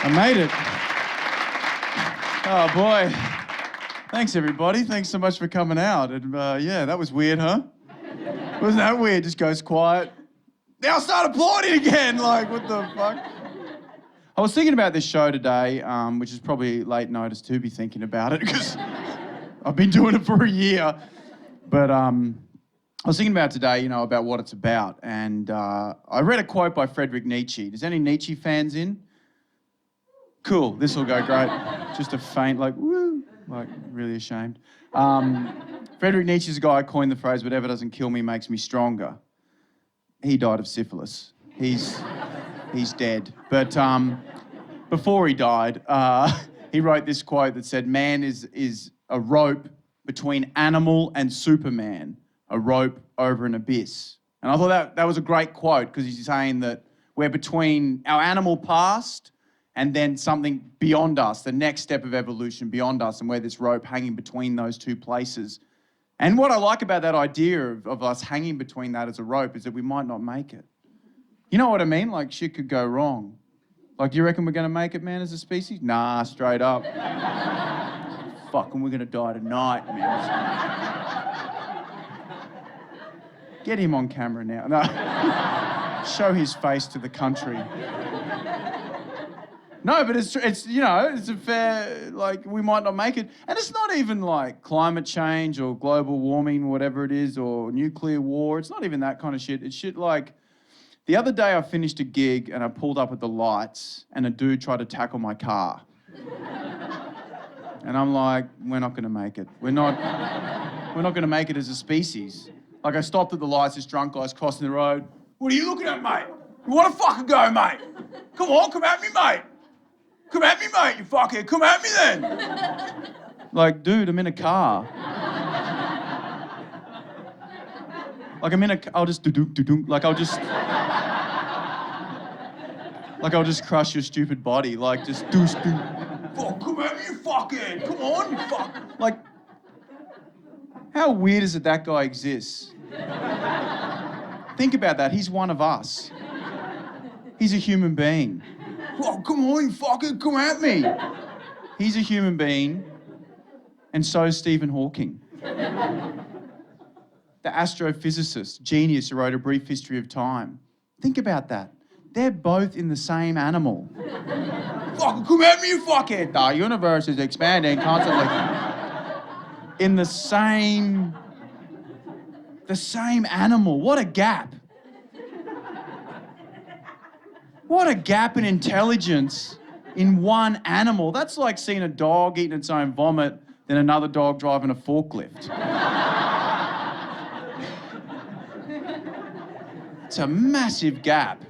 I made it. Oh, boy. Thanks, everybody. Thanks so much for coming out. And yeah, that was weird, huh? Wasn't that weird? Just goes quiet. Now start applauding again. Like, what the fuck? I was thinking about this show today, which is probably late notice to be thinking about it because I've been doing it for a year. But I was thinking about today, about what it's about. And I read a quote by Friedrich Nietzsche. Does any Nietzsche fans in? Cool, this will go great. Just a faint, like, woo, like, really ashamed. Friedrich Nietzsche's a guy who coined the phrase, whatever doesn't kill me makes me stronger. He died of syphilis. He's dead. But before he died, he wrote this quote that said, man is a rope between animal and Superman, a rope over an abyss. And I thought that was a great quote because he's saying that we're between our animal past and then something beyond us, the next step of evolution beyond us, and we're this rope hanging between those two places. And what I like about that idea of us hanging between that as a rope is that we might not make it. You know what I mean? Like, shit could go wrong. Like, do you reckon we're going to make it, man, as a species? Nah, straight up. Fucking, we're going to die tonight, man. Get him on camera now. No. Show his face to the country. No, but it's a fair, like, we might not make it. And it's not even like climate change or global warming, whatever it is, or nuclear war. It's not even that kind of shit. It's shit like, the other day I finished a gig and I pulled up at the lights and a dude tried to tackle my car. And I'm like, we're not gonna make it. We're not gonna make it as a species. Like, I stopped at the lights, this drunk guy's crossing the road. What are you looking at, mate? You wanna fucking go, mate? Come on, come at me, mate. Come at me, mate, you fuckhead. Come at me then. Like, dude, I'm in a car. Like, I'll just do-do-do-do. Like, I'll just crush your stupid body. Like, just do. Fuck, come at me, you fuckhead. Come on, you fuck. Like, how weird is it that guy exists? Think about that. He's one of us. He's a human being. Oh, come on, you fucking come at me. He's a human being, and so is Stephen Hawking. The astrophysicist, genius who wrote A Brief History of Time. Think about that. They're both in the same animal. Fucking come at me, you fuckhead. The universe is expanding constantly. In the same animal. What a gap. What a gap in intelligence in one animal. That's like seeing a dog eating its own vomit, then another dog driving a forklift. It's a massive gap.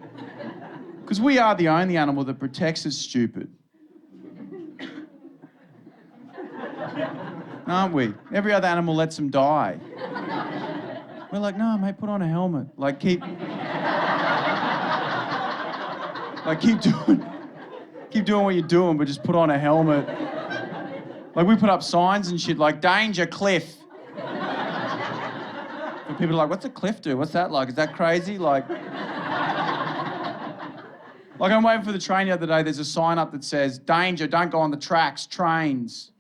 Because we are the only animal that protects us stupid. Aren't we? Every other animal lets them die. We're like, no, mate, put on a helmet. Like, keep doing what you're doing, but just put on a helmet. Like, we put up signs and shit like, danger, cliff. But people are like, what's a cliff do? What's that like? Is that crazy? Like, I'm waiting for the train the other day, there's a sign up that says, danger, don't go on the tracks, trains.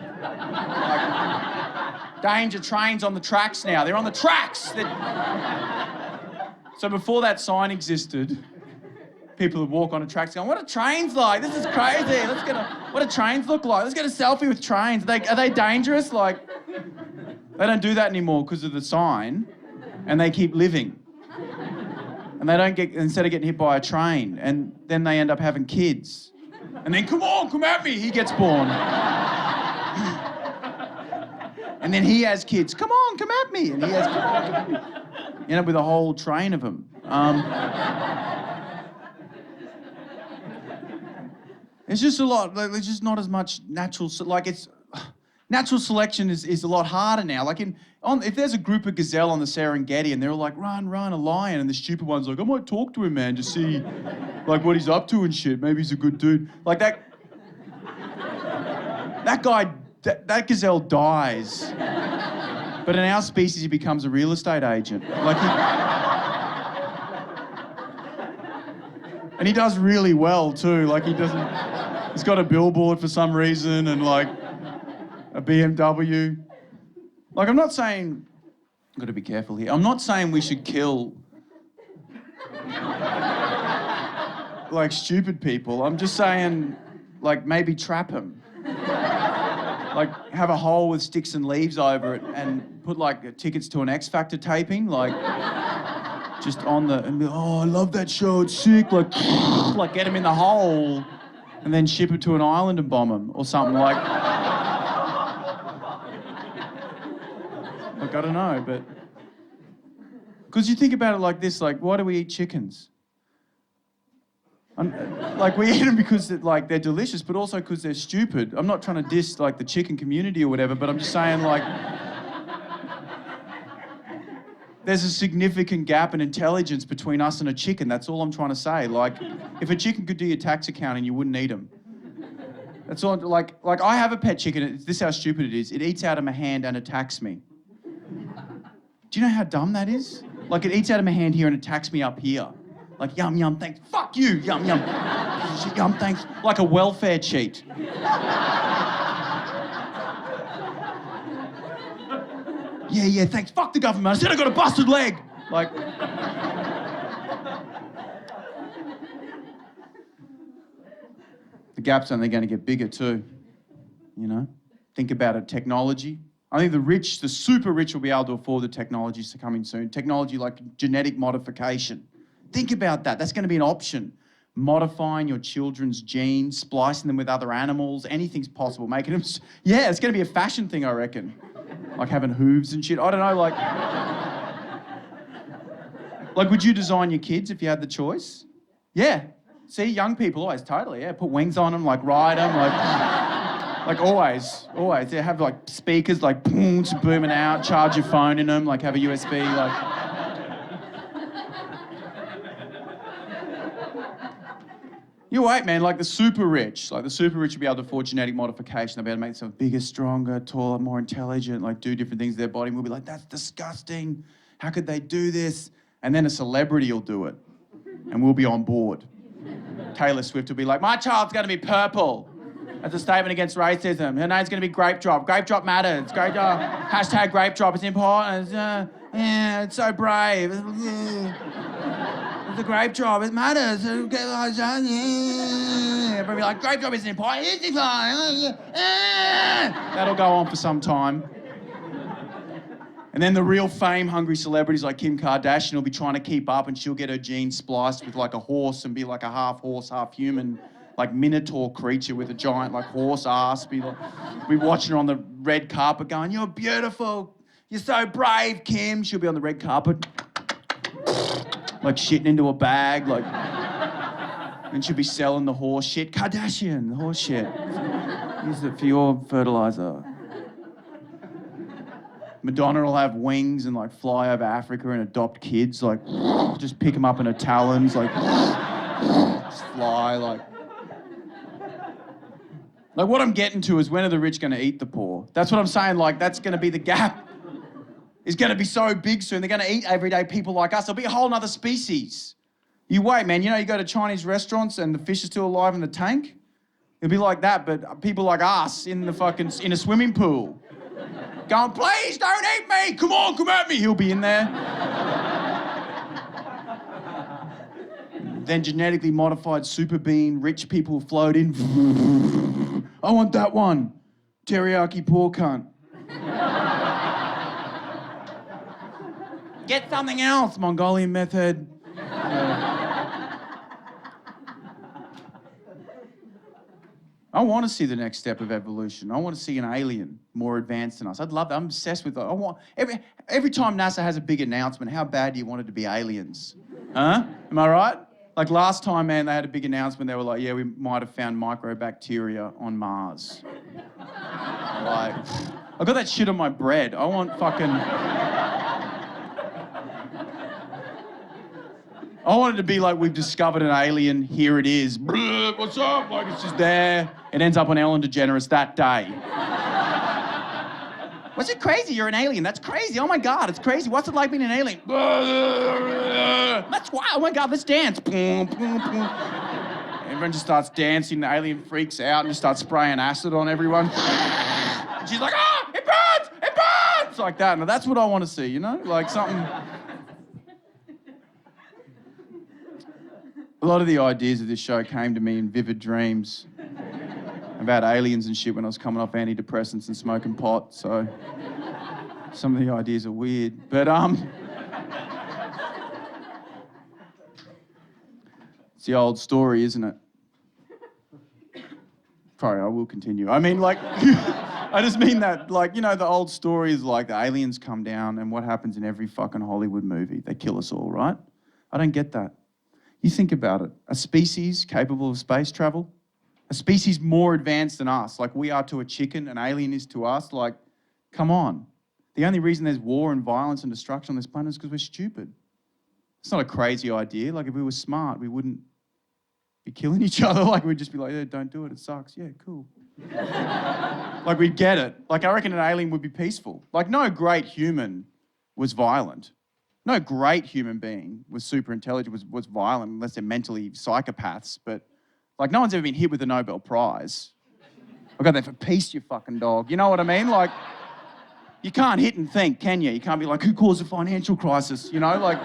Like, danger, trains on the tracks now. They're on the tracks. So before that sign existed, people would walk on the tracks going, what are trains like? This is crazy. What do trains look like? Let's get a selfie with trains. Are they dangerous? Like, they don't do that anymore because of the sign, and they keep living. And they don't instead of getting hit by a train, and then they end up having kids. And then, come on, come at me, he gets born. And then he has kids, come on, come at me. And he has kids, come at me. You end up with a whole train of them. It's just a lot, like, there's just not as much natural selection is a lot harder now. Like, if there's a group of gazelle on the Serengeti and they're all like, run, a lion, and the stupid one's like, I might talk to him, man, to see, like, what he's up to and shit. Maybe he's a good dude. Like, that gazelle dies. But in our species, he becomes a real estate agent. Like, And he does really well too. Like he's got a billboard for some reason and like a BMW. Like I'm not saying, I've got to be careful here. I'm not saying we should kill like stupid people. I'm just saying like maybe trap them. Like have a hole with sticks and leaves over it and put like tickets to an X Factor taping, like just on the, and be, oh, I love that show, it's sick, like get him in the hole and then ship it to an island and bomb him or something like. Like I don't know, but because you think about it like this, like why do we eat chickens? Like we eat them because like they're delicious, but also because they're stupid. I'm not trying to diss like the chicken community or whatever, but I'm just saying like there's a significant gap in intelligence between us and a chicken. That's all I'm trying to say. Like if a chicken could do your tax accounting, you wouldn't eat them. That's all. Like I have a pet chicken. This is how stupid it is. It eats out of my hand and attacks me. Do you know how dumb that is? Like it eats out of my hand here and attacks me up here. Like, yum, yum, thanks. Fuck you, yum, yum. Yum, thanks. Like a welfare cheat. Yeah, thanks. Fuck the government. I said I got a busted leg. Like... The gap's only going to get bigger too, you know? Think about it, technology. I think the rich, the super rich will be able to afford the technologies coming soon. Technology like genetic modification. Think about that. That's going to be an option. Modifying your children's genes, splicing them with other animals, anything's possible. Making them... Yeah, it's going to be a fashion thing, I reckon. Like having hooves and shit. I don't know, like... Like, would you design your kids if you had the choice? Yeah. See, young people always, totally, yeah. Put wings on them, like ride them, like always. They have like speakers, like booming out, charge your phone in them, like have a USB, like... You're right, man, like the super rich will be able to afford genetic modification. They'll be able to make themselves bigger, stronger, taller, more intelligent, like do different things to their body. And we'll be like, that's disgusting. How could they do this? And then a celebrity will do it. And we'll be on board. Taylor Swift will be like, my child's gonna be purple. That's a statement against racism. Her name's gonna be Grape Drop. Grape Drop matters. Grape Drop. Hashtag Grape Drop. It's important. Yeah, it's so brave. The grape drop, it matters. Everybody be like, grape drop isn't important. It's important. That'll go on for some time. And then the real fame-hungry celebrities like Kim Kardashian will be trying to keep up and she'll get her genes spliced with like a horse and be like a half horse, half human, like minotaur creature with a giant like horse ass. Be watching her on the red carpet going, you're beautiful. You're so brave, Kim. She'll be on the red carpet. Like shitting into a bag, like, and she'll be selling the horse shit. Kardashian, the horse shit. Use it for your fertilizer. Madonna will have wings and like fly over Africa and adopt kids, like, just pick them up in her talons, like, just fly, like. Like what I'm getting to is when are the rich gonna eat the poor? That's what I'm saying, like, that's gonna be the gap. Is going to be so big soon. They're going to eat everyday people like us. There'll be a whole nother species. You wait, man. You know, you go to Chinese restaurants and the fish is still alive in the tank? It'll be like that, but people like us in a swimming pool. Going, please don't eat me. Come on, come at me. He'll be in there. Then genetically modified super bean, rich people float in. I want that one. Teriyaki poor cunt. Get something else, Mongolian method. I want to see the next step of evolution. I want to see an alien more advanced than us. I'd love that. I'm obsessed with it. Every time NASA has a big announcement, how bad do you want it to be aliens? Huh? Am I right? Like last time, man, they had a big announcement. They were like, yeah, we might have found microbacteria on Mars. Like, I got that shit on my bread. I want I want it to be like, we've discovered an alien, here it is. What's up? Like, it's just there. It ends up on Ellen DeGeneres that day. Was it crazy? You're an alien. That's crazy. Oh my God, it's crazy. What's it like being an alien? That's wild. Oh my God, let's dance. Boom, boom, boom. Everyone just starts dancing. The alien freaks out and just starts spraying acid on everyone. And she's like, ah, it burns! It burns! Like that. Now that's what I want to see, you know? Like something... A lot of the ideas of this show came to me in vivid dreams about aliens and shit when I was coming off antidepressants and smoking pot, so some of the ideas are weird. But, it's the old story, isn't it? Sorry, I will continue. I mean, like, I just mean that, like, you know, the old story is like the aliens come down and what happens in every fucking Hollywood movie? They kill us all, right? I don't get that. You think about it. A species capable of space travel, a species more advanced than us, like we are to a chicken, an alien is to us, like, come on. The only reason there's war and violence and destruction on this planet is because we're stupid. It's not a crazy idea. Like, if we were smart, we wouldn't be killing each other. Like, we'd just be like, yeah, don't do it, it sucks. Yeah, cool. Like, we'd get it. Like, I reckon an alien would be peaceful. Like, no great human was violent. No great human being was super intelligent, was violent, unless they're mentally psychopaths. But, like, no one's ever been hit with a Nobel Prize. I got that for peace, you fucking dog. You know what I mean? Like, you can't hit and think, can you? You can't be like, who caused the financial crisis? You know, like...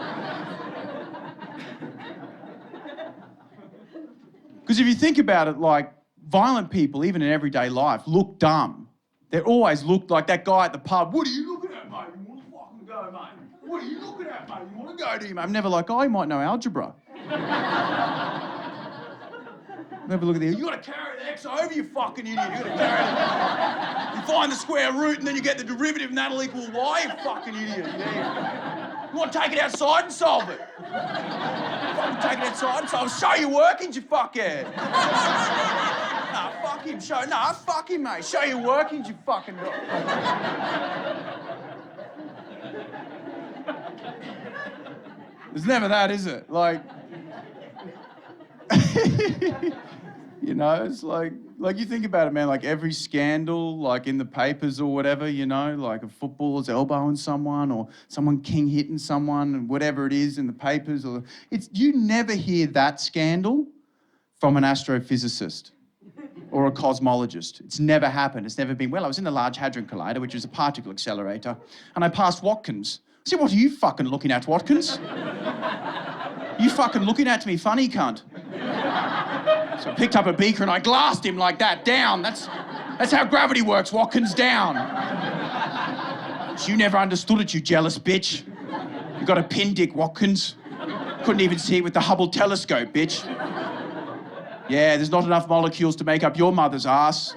Because if you think about it, like, violent people, even in everyday life, look dumb. They always look like that guy at the pub. What are you looking at, mate? You want to fucking go, mate? What are you looking at, mate? You want to go to him? I'm never like, oh, he might know algebra. Never look at the, you got to carry the x over, you fucking idiot. You got to carry it. You find the square root and then you get the derivative and that'll equal y, you fucking idiot. Yeah. You want to take it outside and solve it? Fucking take it outside and solve it. Show your workings, you fuckhead. Nah, fuck him. Fuck him, mate. Show your workings, you fucking dog. There's never that, is it? Like, you know, it's like you think about it, man, like every scandal, like in the papers or whatever, you know, like a footballer's elbowing someone or someone king hitting someone and whatever it is in the papers, or you never hear that scandal from an astrophysicist or a cosmologist. It's never happened. It's never been, well, I was in the Large Hadron Collider, which is a particle accelerator, and I passed Watkins. I said, what are you fucking looking at, Watkins? You fucking looking at me, funny cunt. So I picked up a beaker and I glassed him like that, down. That's how gravity works, Watkins, down. You never understood it, you jealous bitch. You got a pin dick, Watkins. Couldn't even see it with the Hubble telescope, bitch. Yeah, there's not enough molecules to make up your mother's ass.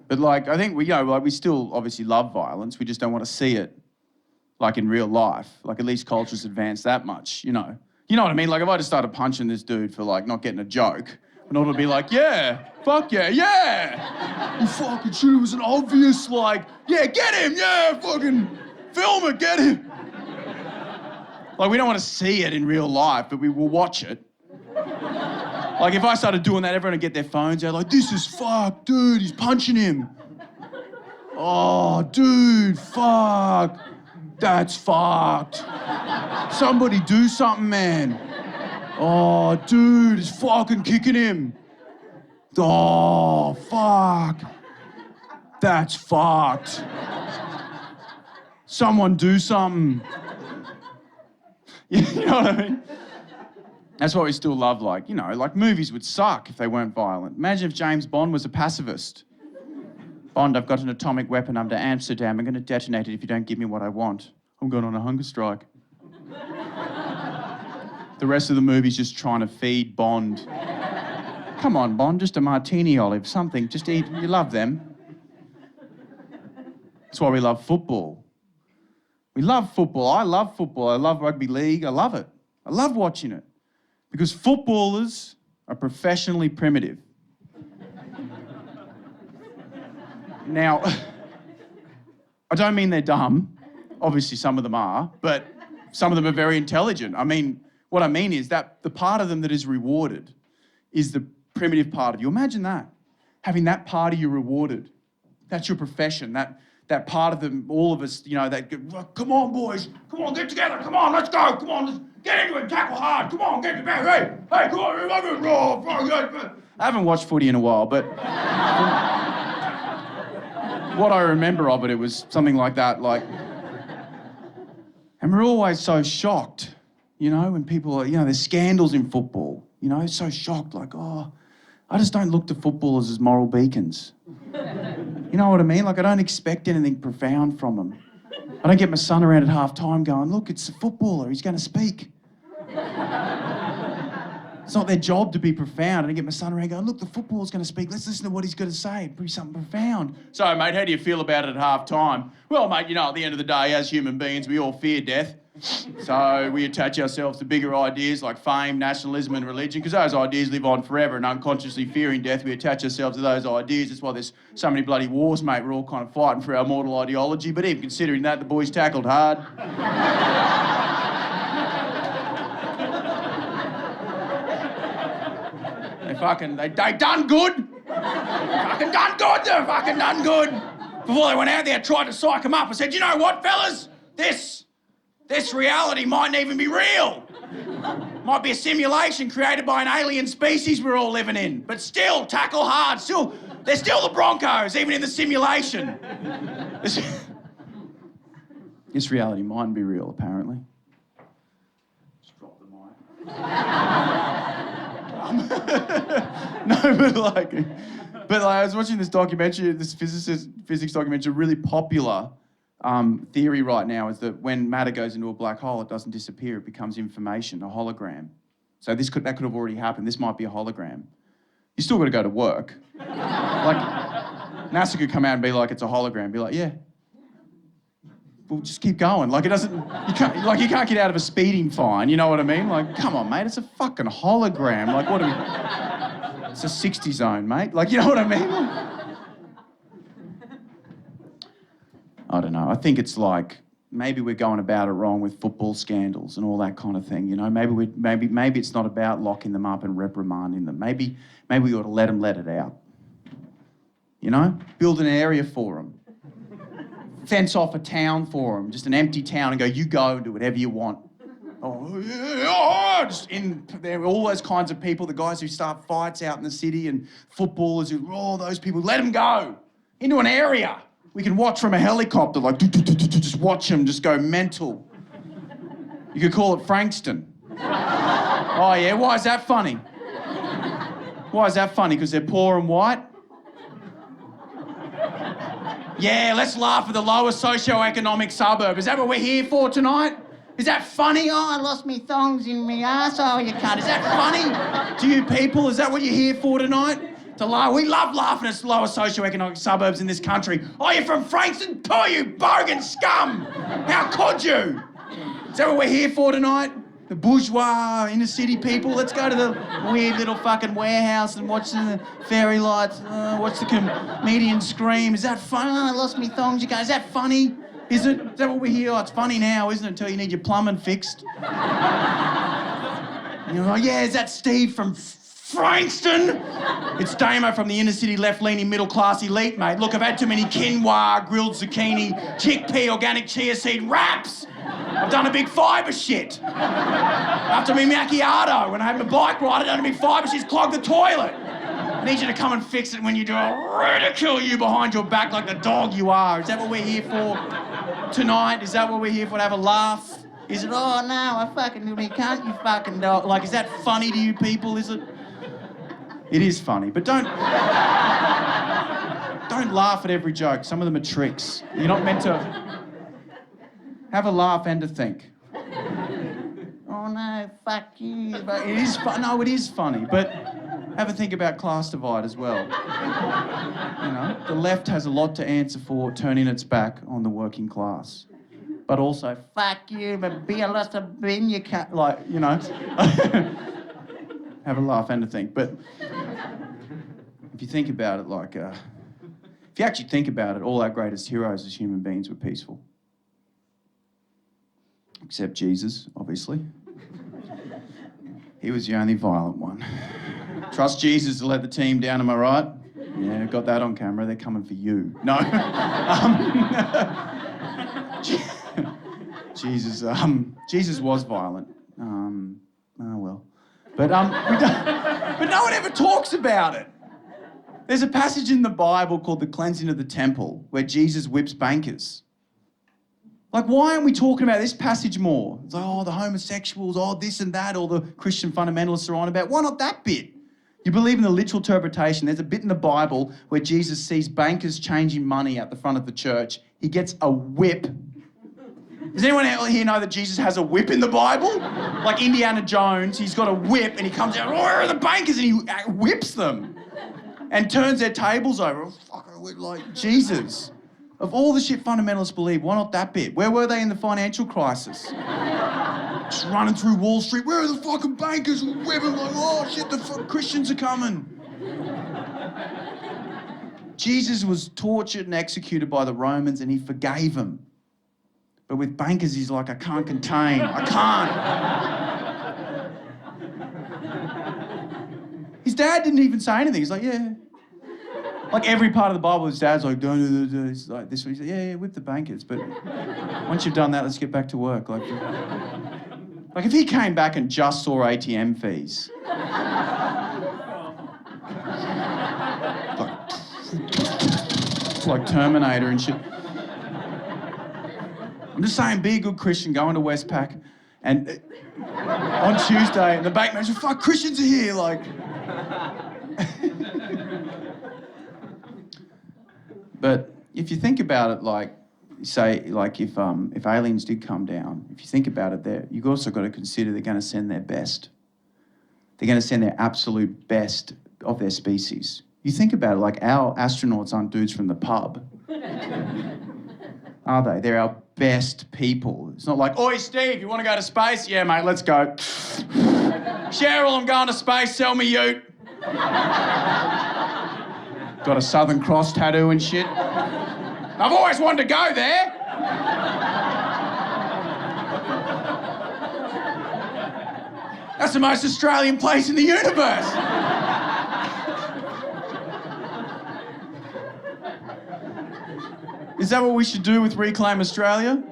But like, I think we, you know, like we still obviously love violence. We just don't want to see it, like in real life. Like at least culture's advanced that much, you know. You know what I mean? Like if I just started punching this dude for like not getting a joke, and all would be like, yeah, fuck yeah, yeah. You fucking shit, it was an obvious like, yeah, get him, yeah, fucking film it, get him. Like we don't want to see it in real life, but we will watch it. Like, if I started doing that, everyone would get their phones out, like, this is fucked, dude, he's punching him. Oh, dude, fuck. That's fucked. Somebody do something, man. Oh, dude, he's fucking kicking him. Oh, fuck. That's fucked. Someone do something. You know what I mean? That's what we still love, like, you know, like movies would suck if they weren't violent. Imagine if James Bond was a pacifist. Bond, I've got an atomic weapon under Amsterdam. I'm going to detonate it if you don't give me what I want. I'm going on a hunger strike. The rest of the movie's just trying to feed Bond. Come on, Bond, just a martini olive, something, just eat, you love them. That's why we love football. We love football. I love football. I love rugby league. I love it. I love watching it. Because footballers are professionally primitive. Now, I don't mean they're dumb. Obviously, some of them are, but some of them are very intelligent. I mean, what I mean is that the part of them that is rewarded is the primitive part of you. Imagine that, having that part of you rewarded. That's your profession. That part of them, all of us, you know, that come on, boys, come on, get together, come on, let's go, come on, let's get into it, tackle hard, come on, get together, hey, come on, I haven't watched footy in a while, but what I remember of it, it was something like that, like, and we're always so shocked, you know, when people are, you know, there's scandals in football, you know, so shocked, like, oh, I just don't look to footballers as moral beacons. You know what I mean? Like, I don't expect anything profound from them. I don't get my son around at half-time going, look, it's a footballer, he's going to speak. It's not their job to be profound. I don't get my son around going, look, the footballer's going to speak, let's listen to what he's got to say, be something profound. So, mate, how do you feel about it at half-time? Well, mate, you know, at the end of the day, as human beings, we all fear death. So we attach ourselves to bigger ideas like fame, nationalism and religion, because those ideas live on forever, and unconsciously fearing death, we attach ourselves to those ideas. That's why there's so many bloody wars, mate. We're all kind of fighting for our mortal ideology, but even considering that, the boys tackled hard. They done good. They fucking done good. Before they went out there, I tried to psych them up. I said, you know what, fellas? This reality mightn't even be real. Might be a simulation created by an alien species we're all living in. But still, tackle hard. They're still the Broncos, even in the simulation. This reality mightn't be real, apparently. Just drop the mic. No, but I was watching this documentary, this physics documentary, really popular. Theory right now is that when matter goes into a black hole, it doesn't disappear, it becomes information, a hologram. So that could have already happened. This might be a hologram. You still got to go to work. Like, NASA could come out and be like, it's a hologram. Be like, yeah. Well, just keep going. Like, you can't get out of a speeding fine, you know what I mean? Like, come on, mate, it's a fucking hologram. Like, what are we... It's a 60 zone, mate. Like, you know what I mean? I don't know. I think it's like maybe we're going about it wrong with football scandals and all that kind of thing. You know, maybe it's not about locking them up and reprimanding them. Maybe we ought to let it out. You know, build an area for them, fence off a town for them, just an empty town, and go, you go and do whatever you want. Oh, yeah, just in there, all those kinds of people, the guys who start fights out in the city and footballers who, all those people, let them go into an area. We can watch from a helicopter, like, just watch them just go mental. You could call it Frankston. Oh, yeah? Why is that funny? Why is that funny? Because they're poor and white? Yeah, let's laugh at the lower socio-economic suburb. Is that what we're here for tonight? Is that funny? Oh, I lost me thongs in me arsehole, you cunt. Is that funny to you people? Is that what you're here for tonight? We love laughing at lower socio-economic suburbs in this country. Oh, you're from Frankston? Oh, you bogan scum! How could you? Is that what we're here for tonight? The bourgeois, inner city people? Let's go to the weird little fucking warehouse and watch the fairy lights, watch the comedian scream. Is that fun? Oh, I lost me thongs, you guys. Is that funny? Is it? Is that what we're here? Oh, it's funny now, isn't it? Until you need your plumbing fixed. And you're like, yeah, is that Steve from Frankston? It's Damo from the inner city left-leaning middle-class elite, mate. Look, I've had too many quinoa, grilled zucchini, chickpea, organic chia seed wraps. I've done a big fibre shit. After me macchiato, when I had my bike ride, I've done a big fibre shit, clogged the toilet. I need you to come and fix it when you do. I'll ridicule you behind your back like the dog you are. Is that what we're here for tonight? Is that what we're here for, to have a laugh? Is it, oh no, I fucking do me, can't you fucking dog? Like, is that funny to you people, is it? It is funny, but don't laugh at every joke. Some of them are tricks. You're not meant to have a laugh and to think. Oh no, fuck you. But it is fun. No, it is funny, but have a think about class divide as well. You know, the left has a lot to answer for turning its back on the working class. But also, fuck you, but be a lot of bin you can't, like, you know. Have a laugh and a think. But if you think about it, like, if you actually think about it, all our greatest heroes as human beings were peaceful. Except Jesus, obviously. He was the only violent one. Trust Jesus to let the team down, am I right? Yeah, got that on camera. They're coming for you. No. Jesus was violent. Oh well. But but no one ever talks about it. There's a passage in the Bible called the cleansing of the temple where Jesus whips bankers. Like, why aren't we talking about this passage more? It's like, oh, the homosexuals, oh, this and that, all the Christian fundamentalists are on about. Why not that bit? You believe in the literal interpretation. There's a bit in the Bible where Jesus sees bankers changing money at the front of the church. He gets a whip. Does anyone here know that Jesus has a whip in the Bible? Like Indiana Jones, he's got a whip and he comes out, oh, where are the bankers? And he whips them and turns their tables over. Oh, fuck, like, Jesus. Of all the shit fundamentalists believe, why not that bit? Where were they in the financial crisis? Just running through Wall Street, where are the fucking bankers? Whipping like, oh shit, the Christians are coming. Jesus was tortured and executed by the Romans and he forgave them. But with bankers, he's like, I can't contain, I can't. His dad didn't even say anything. He's like, yeah. Like every part of the Bible, his dad's like, don't do this. He's like this. He's like, yeah, whip the bankers. But once you've done that, let's get back to work. Like if he came back and just saw ATM fees. like Terminator and shit. I'm just saying, be a good Christian, go into Westpac, and on Tuesday, and the bank manager, fuck, Christians are here, like. But if you think about it, like, say, like if aliens did come down, if you think about it, you've also got to consider they're going to send their best. They're going to send their absolute best of their species. You think about it, like our astronauts aren't dudes from the pub. Are they? They're our best people. It's not like, oi, Steve, you want to go to space? Yeah, mate, let's go. Cheryl, I'm going to space, sell me ute. Got a Southern Cross tattoo and shit. I've always wanted to go there. That's the most Australian place in the universe. Is that what we should do with Reclaim Australia?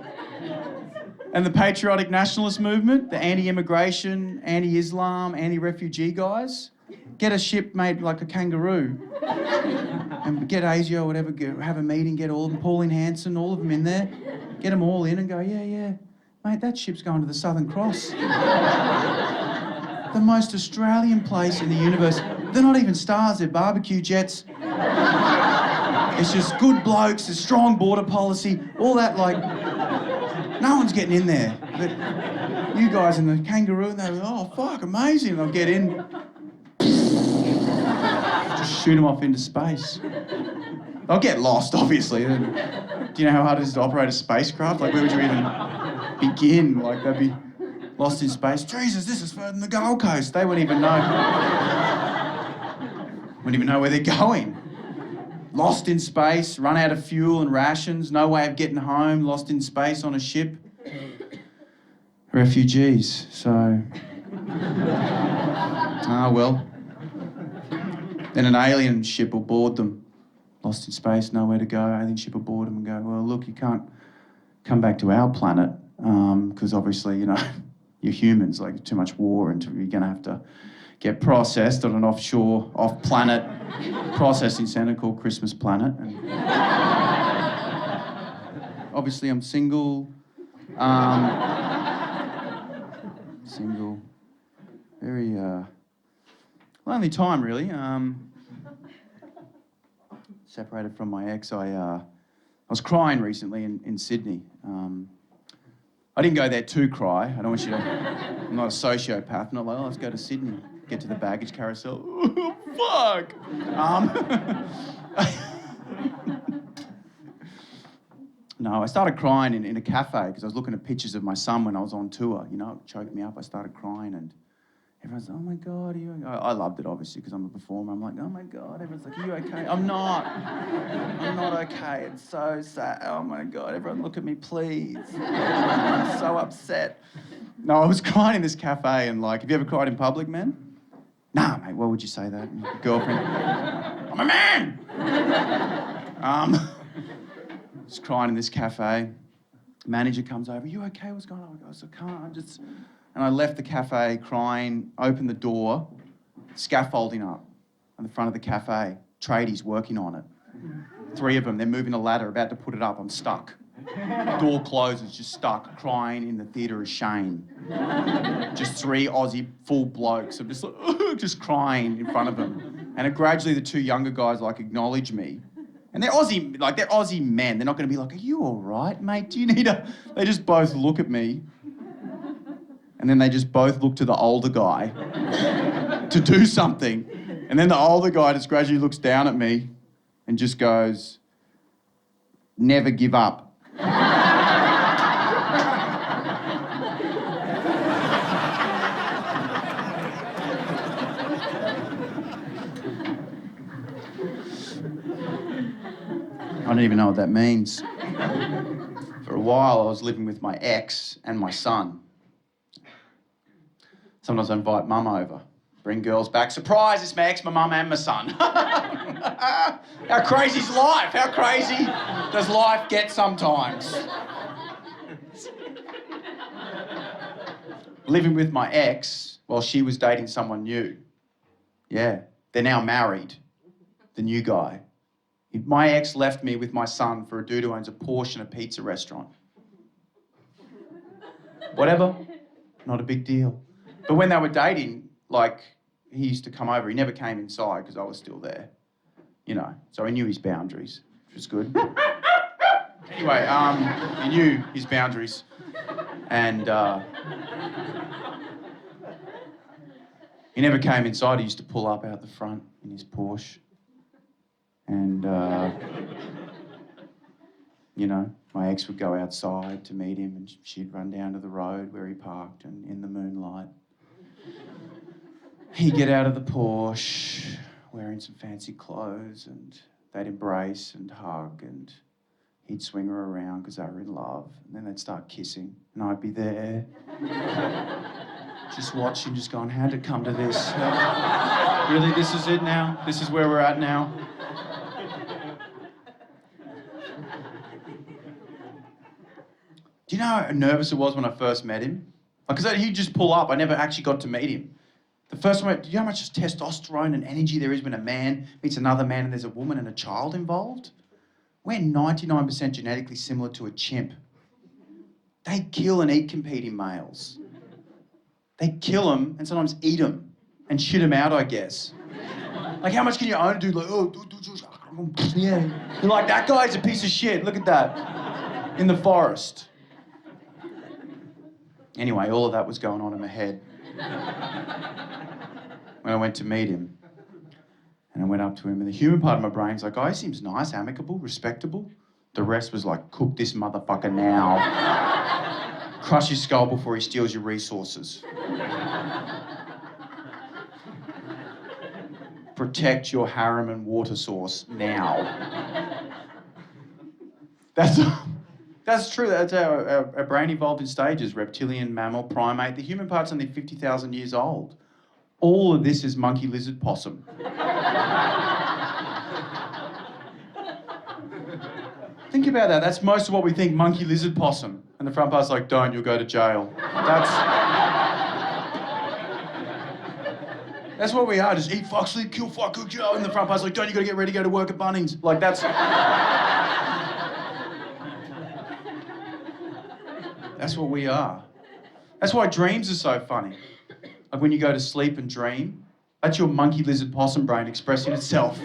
And the patriotic nationalist movement? The anti-immigration, anti-Islam, anti-refugee guys? Get a ship made like a kangaroo. And get Asia or whatever, have a meeting, get all of them, Pauline Hanson, all of them in there. Get them all in and go, yeah, mate, that ship's going to the Southern Cross. The most Australian place in the universe. They're not even stars, they're barbecue jets. It's just good blokes, there's strong border policy, all that, like, no one's getting in there. But you guys in the kangaroo, and they're like, oh, fuck, amazing. They'll get in, just shoot them off into space. They'll get lost, obviously. Do you know how hard it is to operate a spacecraft? Like, where would you even begin? Like, they'd be lost in space. Jesus, this is further than the Gold Coast. They wouldn't even know. Wouldn't even know where they're going. Lost in space, run out of fuel and rations, no way of getting home, lost in space on a ship. Refugees, so... well. Then an alien ship will board them. Lost in space, nowhere to go. Alien ship will board them and go, well, look, you can't come back to our planet because obviously, you know, you're humans, like too much war and you're going to have to get processed on an offshore, off-planet processing centre called Christmas Planet. And obviously, I'm single. Single. Very lonely time, really. Separated from my ex. I was crying recently in Sydney. I didn't go there to cry. I don't want you to... I'm not a sociopath. I'm not like, oh, let's go to Sydney. Get to the baggage carousel. Oh, fuck! No, I started crying in a cafe because I was looking at pictures of my son when I was on tour. You know, it choked me up. I started crying and everyone's like, oh my God, are you okay? I loved it, obviously, because I'm a performer. I'm like, oh my God. Everyone's like, are you okay? I'm not okay. It's so sad. Oh my God, everyone look at me, please. I'm so upset. No, I was crying in this cafe and like, have you ever cried in public, man? Nah, mate, why would you say that? Girlfriend. I'm a man! Just crying in this cafe. Manager comes over, you okay? What's going on? I goes, I can't, And I left the cafe crying, opened the door, scaffolding up on the front of the cafe. Tradies working on it. 3 of them, they're moving a ladder, about to put it up. I'm stuck. Door closes, just stuck, crying in the theatre of shame. Just 3 Aussie full blokes. I'm just like, just crying in front of them. And gradually the 2 younger guys acknowledge me. And they're Aussie men. They're not going to be like, are you all right, mate? Do you need a... They just both look at me. And then they just both look to the older guy to do something. And then the older guy just gradually looks down at me and just goes, never give up. I don't even know what that means. For a while, I was living with my ex and my son. Sometimes I invite mum over, bring girls back. Surprise, it's my ex, my mum and my son. How crazy's life? How crazy does life get sometimes? Living with my ex while she was dating someone new. Yeah, they're now married, the new guy. My ex left me with my son for a dude who owns a Porsche and a pizza restaurant. Whatever, not a big deal. But when they were dating, he used to come over. He never came inside because I was still there, so he knew his boundaries, which was good. Anyway, he knew his boundaries. And he never came inside. He used to pull up out the front in his Porsche. And, my ex would go outside to meet him and she'd run down to the road where he parked and in the moonlight. He'd get out of the Porsche wearing some fancy clothes and they'd embrace and hug and he'd swing her around because they were in love and then they'd start kissing and I'd be there just watching, just going, how'd it come to this? Really, this is it now? This is where we're at now? Do you know how nervous it was when I first met him? Because he'd just pull up. I never actually got to meet him. The first time, do you know how much testosterone and energy there is when a man meets another man and there's a woman and a child involved? We're 99% genetically similar to a chimp. They kill and eat competing males. They kill them and sometimes eat them and shit them out, I guess. How much can you own a dude yeah. You're like, that guy's a piece of shit. Look at that. In the forest. Anyway, all of that was going on in my head. When I went to meet him, and I went up to him, and the human part of my brain's like, oh, he seems nice, amicable, respectable. The rest was like, cook this motherfucker now. Crush his skull before he steals your resources. Protect your harem and water source now. That's true. That's how our brain evolved in stages. Reptilian, mammal, primate. The human part's only 50,000 years old. All of this is monkey, lizard, possum. Think about that. That's most of what we think, monkey, lizard, possum. And the front part's like, don't, you'll go to jail. That's what we are. Just eat, fuck, sleep, kill, fuck, cook, kill. And the front part's like, don't, you gotta get ready, go to work at Bunnings. That's what we are. That's why dreams are so funny. When you go to sleep and dream, that's your monkey, lizard, possum brain expressing itself.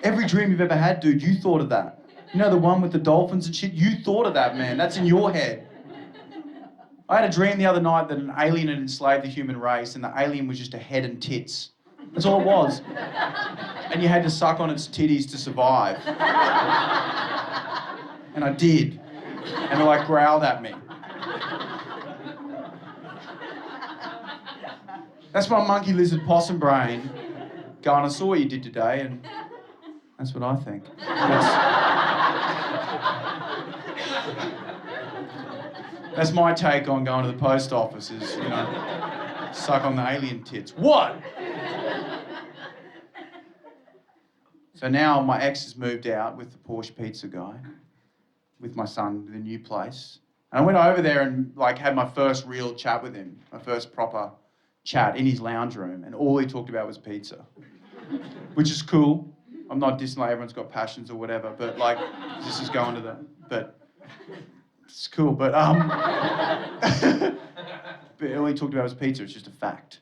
Every dream you've ever had, dude, you thought of that. You know the one with the dolphins and shit? You thought of that, man. That's in your head. I had a dream the other night that an alien had enslaved the human race and the alien was just a head and tits. That's all it was. And you had to suck on its titties to survive. And I did. And it growled at me. That's my monkey, lizard, possum brain going, I saw what you did today, and that's what I think. That's my take on going to the post office is, suck on the alien tits. What? So now my ex has moved out with the Porsche pizza guy, with my son, the new place. And I went over there and like had my first real chat with him, my first proper chat in his lounge room, and all he talked about was pizza, which is cool. I'm not dissing, like everyone's got passions or whatever, but like this is going to the, but it's cool. But but all he talked about was pizza. It's just a fact,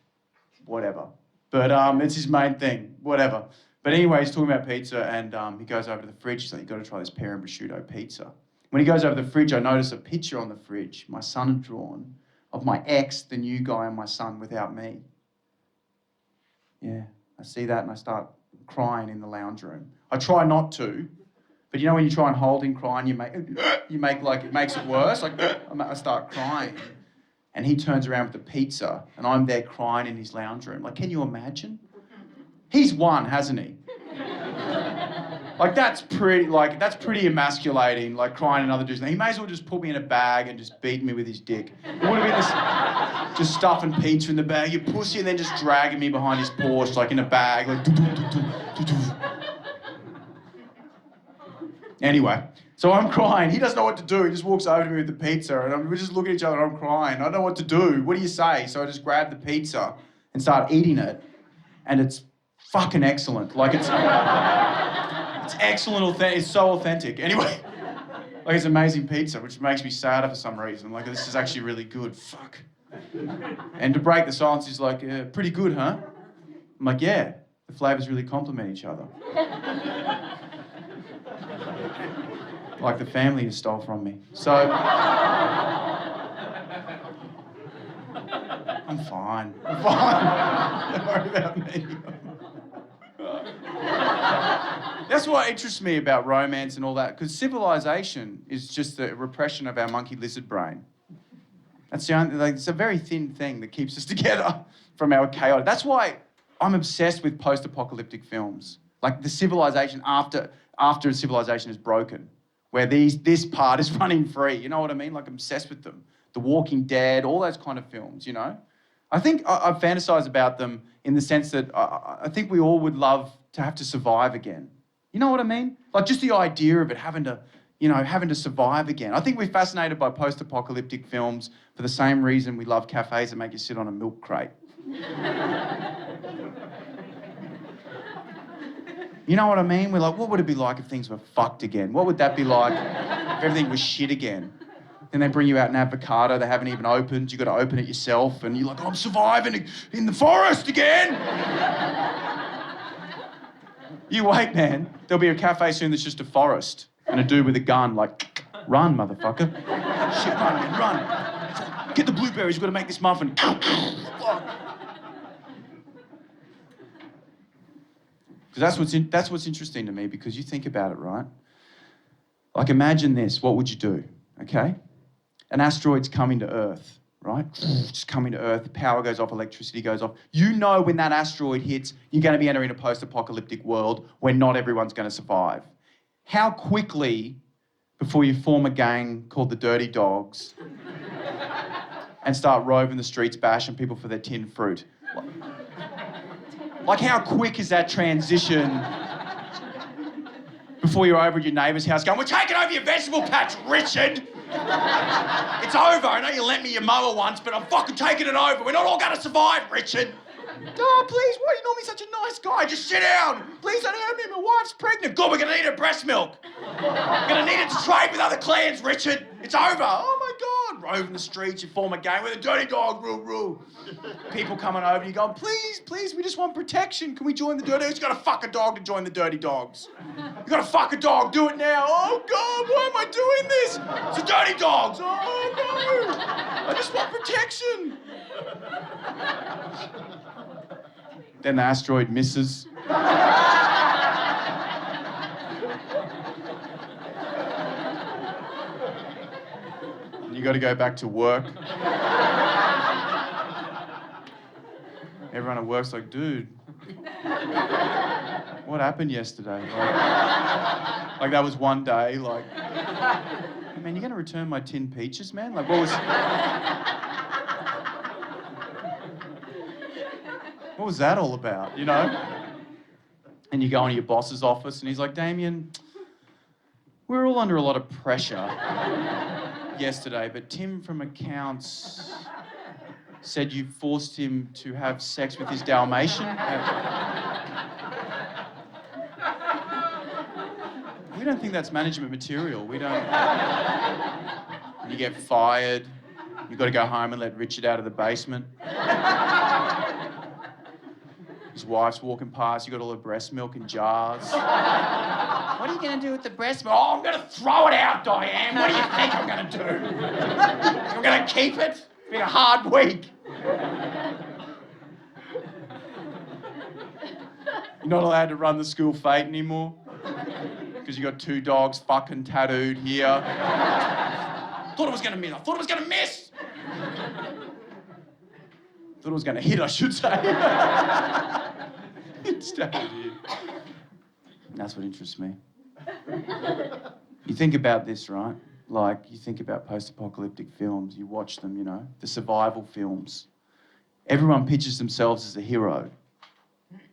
whatever. But it's his main thing, whatever. But anyway, he's talking about pizza, and he goes over to the fridge. He's like, "You've got to try this pear and prosciutto pizza." When he goes over the fridge, I notice a picture on the fridge my son had drawn of my ex, the new guy, and my son without me. Yeah, I see that and I start crying in the lounge room. I try not to, but you know when you try and hold him crying, you make like, it makes it worse. Like, I start crying. And he turns around with the pizza and I'm there crying in his lounge room. Like, can you imagine? He's won, hasn't he? Like, that's pretty emasculating, like crying in another dude's name. He may as well just put me in a bag and just beat me with his dick. It would have been this, just stuffing pizza in the bag, you pussy, and then just dragging me behind his Porsche, like in a bag, like Anyway, so I'm crying. He doesn't know what to do. He just walks over to me with the pizza, and we're just looking at each other, and I'm crying. I don't know what to do. What do you say? So I just grab the pizza and start eating it, and it's fucking excellent. Like, it's excellent, authentic. It's so authentic. Anyway, like, it's amazing pizza, which makes me sadder for some reason. Like, this is actually really good. Fuck. And to break the silence, he's like, pretty good, huh? I'm like, yeah. The flavours really complement each other. Like the family you stole from me. So, I'm fine. I'm fine. Don't worry about me. That's what interests me about romance and all that, because civilization is just the repression of our monkey lizard brain. That's the only, like, it's a very thin thing that keeps us together from our chaotic. That's why I'm obsessed with post-apocalyptic films. Like the civilization after civilization is broken, where this part is running free. You know what I mean? Like, I'm obsessed with them. The Walking Dead, all those kind of films, you know? I think I fantasize about them in the sense that I think we all would love to have to survive again. You know what I mean? Like, just the idea of it having to survive again. I think we're fascinated by post-apocalyptic films for the same reason we love cafes that make you sit on a milk crate. You know what I mean? We're like, what would it be like if things were fucked again? What would that be like if everything was shit again? Then they bring you out an avocado they haven't even opened. You've got to open it yourself. And you're like, oh, I'm surviving in the forest again. You wait, man. There'll be a cafe soon that's just a forest. And a dude with a gun like, run, motherfucker. Shit, run, man, run. Get the blueberries. We've got to make this muffin. Because that's what's interesting to me, because you think about it, right? Like, imagine this. What would you do, okay? An asteroid's coming to Earth, right? Just coming to Earth, power goes off, electricity goes off. You know when that asteroid hits, you're going to be entering a post-apocalyptic world where not everyone's going to survive. How quickly, before you form a gang called the Dirty Dogs and start roving the streets, bashing people for their tinned fruit? Like, how quick is that transition before you're over at your neighbour's house going, we're taking over your vegetable patch, Richard! It's over. I know you lent me your mower once, but I'm fucking taking it over. We're not all going to survive, Richard. Oh, please, why are you normally such a nice guy? Just sit down. Please don't hurt me. My wife's pregnant. Good, we're going to need her breast milk. We're going to need it to trade with other clans, Richard. It's over. Oh, my God. Roving the streets, you form a gang with a dirty dog, rule. People coming over, you going, please, we just want protection. Can we join the dirty dogs? You got to fuck a dog to join the dirty dogs. You got to fuck a dog. Do it now. Oh, God, why am I doing this? It's the dirty dogs. Oh, no. I just want protection. Then the asteroid misses. And you got to go back to work. Everyone at work's like, dude, what happened yesterday? Like that was one day, like, hey, man, you going to return my tin peaches, man? Like, what was that all about, you know? And you go into your boss's office and he's like, Damien, we're all under a lot of pressure yesterday, but Tim from accounts said you forced him to have sex with his Dalmatian. We don't think that's management material. We don't. You get fired. You've got to go home and let Richard out of the basement. His wife's walking past. You've got all the breast milk in jars. What are you going to do with the breast milk? Oh, I'm going to throw it out, Diane. What do you think I'm going to do? I'm going to keep it? It's been a hard week. You're not allowed to run the school fete anymore because you got 2 dogs fucking tattooed here. Thought it was going to miss. I thought it was going to miss. Thought it was going to hit, I should say. Instead it did. That's what interests me. You think about this, right? Like, you think about post-apocalyptic films, you watch them, you know, the survival films. Everyone pictures themselves as a hero.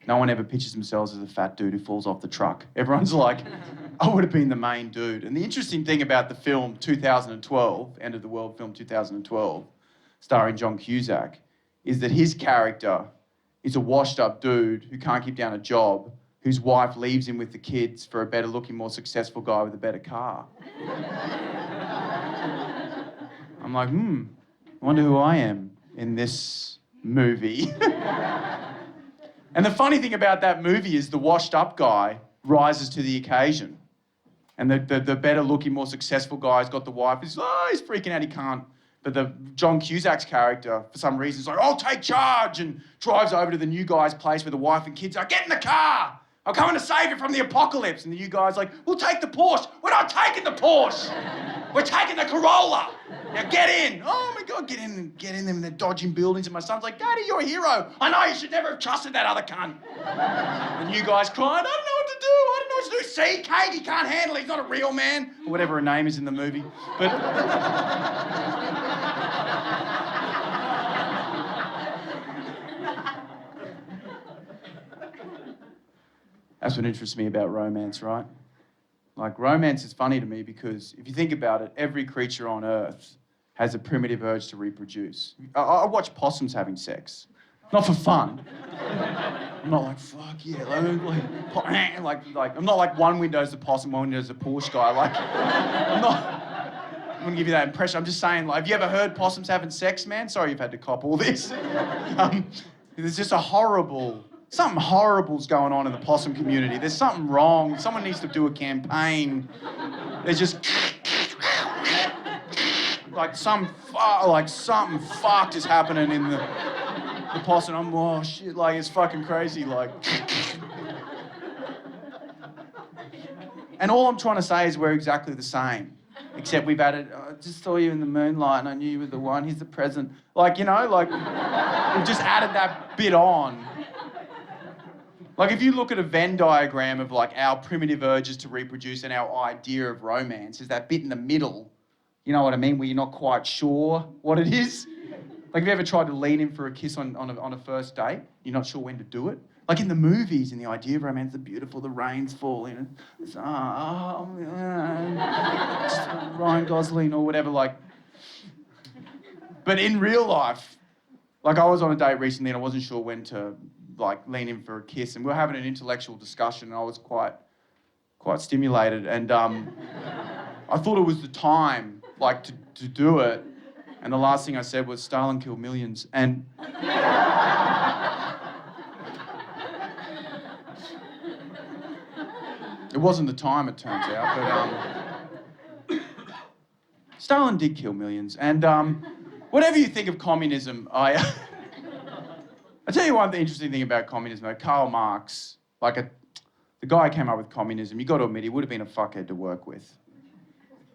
No one ever pictures themselves as a fat dude who falls off the truck. Everyone's like, I would have been the main dude. And the interesting thing about the film 2012, End of the World film 2012, starring John Cusack, is that his character is a washed-up dude who can't keep down a job, whose wife leaves him with the kids for a better-looking, more successful guy with a better car. I'm like, I wonder who I am in this movie. And the funny thing about that movie is the washed-up guy rises to the occasion. And the better-looking, more successful guy's got the wife. He's freaking out, he can't. But the John Cusack's character, for some reason, is like, I'll take charge, and drives over to the new guy's place where the wife and kids are, get in the car! I'm coming to save you from the apocalypse. And the new guy's like, we'll take the Porsche. We're not taking the Porsche. We're taking the Corolla. Now get in. Oh my God, get in them and they're dodging buildings. And my son's like, Daddy, you're a hero. I know, you should never have trusted that other cunt. The new guy's crying, I don't know what to do. I don't know what to do. See, Kate, he can't handle it. He's not a real man. Or whatever her name is in the movie. But... That's what interests me about romance, right? Like, romance is funny to me because if you think about it, every creature on Earth has a primitive urge to reproduce. I watch possums having sex. Not for fun. I'm not like, fuck yeah, like I'm not like one window's the possum, one window's the Porsche guy. Like, I'm gonna give you that impression. I'm just saying, like, have you ever heard possums having sex, man? Sorry you've had to cop all this. There's just something horrible's going on in the possum community. There's something wrong. Someone needs to do a campaign. There's just something fucked is happening in the possum. I'm, oh shit, like it's fucking crazy, like. And all I'm trying to say is we're exactly the same. Except we've added, I just saw you in the moonlight and I knew you were the one, here's the present. Like, you know, like, we've just added that bit on. Like, if you look at a Venn diagram of, like, our primitive urges to reproduce and our idea of romance, is that bit in the middle, you know what I mean, where you're not quite sure what it is? Like, have you ever tried to lean in for a kiss on a first date? You're not sure when to do it? Like, in the movies, in the idea of romance, the beautiful, the rain's falling, and it's, Ryan Gosling or whatever, like. But in real life, like, I was on a date recently and I wasn't sure when to, like, lean in for a kiss, and we were having an intellectual discussion and I was quite stimulated, and I thought it was the time, like, to do it, and the last thing I said was, Stalin killed millions, and it wasn't the time, it turns out, but Stalin did kill millions, and whatever you think of communism, I'll tell you one interesting thing about communism. Karl Marx, the guy who came up with communism, you got to admit, he would have been a fuckhead to work with.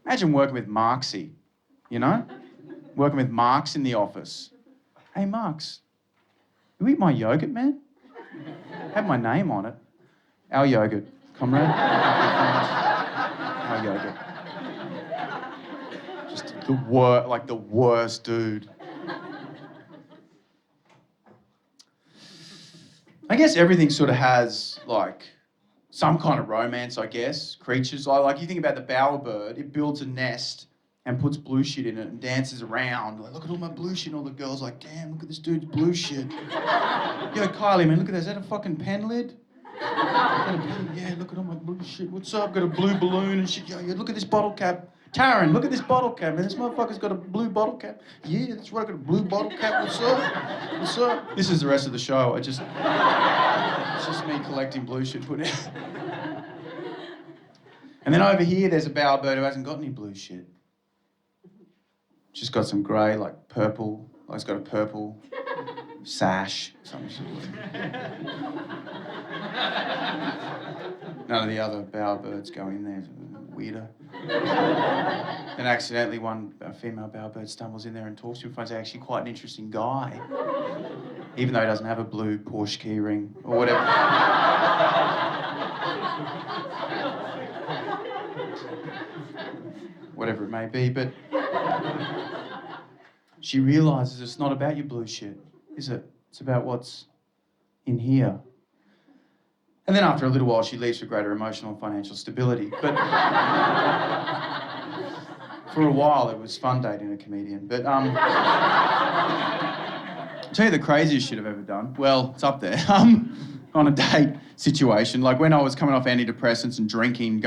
Imagine working with Marxy, you know? Working with Marx in the office. Hey, Marx, you eat my yogurt, man? Had my name on it. Our yogurt, comrade. Our yogurt. Just the worst dude. I guess everything sort of has, like, some kind of romance, I guess. Creatures, like you think about the bowerbird, it builds a nest and puts blue shit in it and dances around. Like, look at all my blue shit, and all the girls like, damn, look at this dude's blue shit. Yo, Kylie, man, look at that. Is that a fucking pen lid? Yeah, look at all my blue shit. What's up? Got a blue balloon and shit. Yo, look at this bottle cap. Taryn, look at this bottle cap, man. This motherfucker's got a blue bottle cap. Yeah, that's right, I got a blue bottle cap. What's up? What's up? This is the rest of the show. It's just me collecting blue shit, putting it. And then over here, there's a bowerbird who hasn't got any blue shit. She's got some grey, like purple. Like it's got a purple sash. Something sort of. None of the other bowerbirds go in there. It's weirder. Then accidentally a female bowerbird stumbles in there and talks to him and finds out actually quite an interesting guy. Even though he doesn't have a blue Porsche key ring or whatever. Whatever it may be, but she realises it's not about your blue shit, is it? It's about what's in here. And then after a little while, she leaves for greater emotional and financial stability. But for a while, it was fun dating a comedian. But I'll tell you the craziest shit I've ever done. Well, it's up there. On a date situation, like when I was coming off antidepressants and drinking,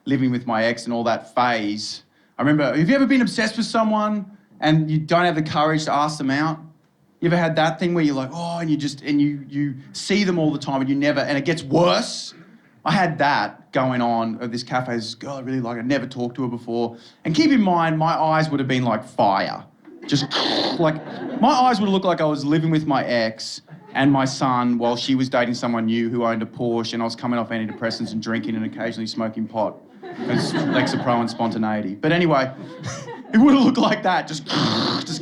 living with my ex and all that phase. I remember, have you ever been obsessed with someone and you don't have the courage to ask them out? You ever had that thing where you're like, oh, and you see them all the time and and it gets worse? I had that going on at this cafe. This girl I really like, I'd never talked to her before. And keep in mind, my eyes would have been like fire. Just like, my eyes would look like I was living with my ex and my son while she was dating someone new who owned a Porsche, and I was coming off antidepressants and drinking and occasionally smoking pot. Because Lexapro and spontaneity. But anyway, it would have looked like that, just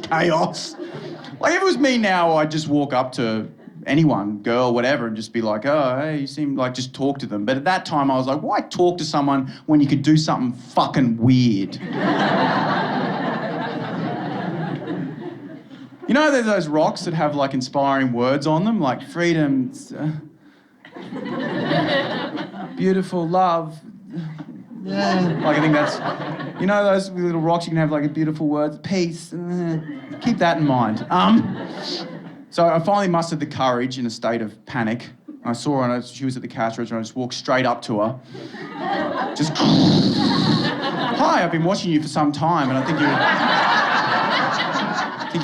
chaos. Like if it was me now, I'd just walk up to anyone, girl, whatever, and just be like, oh, hey, you seem like, just talk to them. But at that time, I was like, why talk to someone when you could do something fucking weird? You know, there's those rocks that have like inspiring words on them, like freedom, beautiful, love. Yeah. Like I think that's, you know, those little rocks you can have like a beautiful words, peace. Keep that in mind. So I finally mustered the courage in a state of panic. I saw her, and she was at the cash register, and I just walked straight up to her. Just, hi, I've been watching you for some time, and I think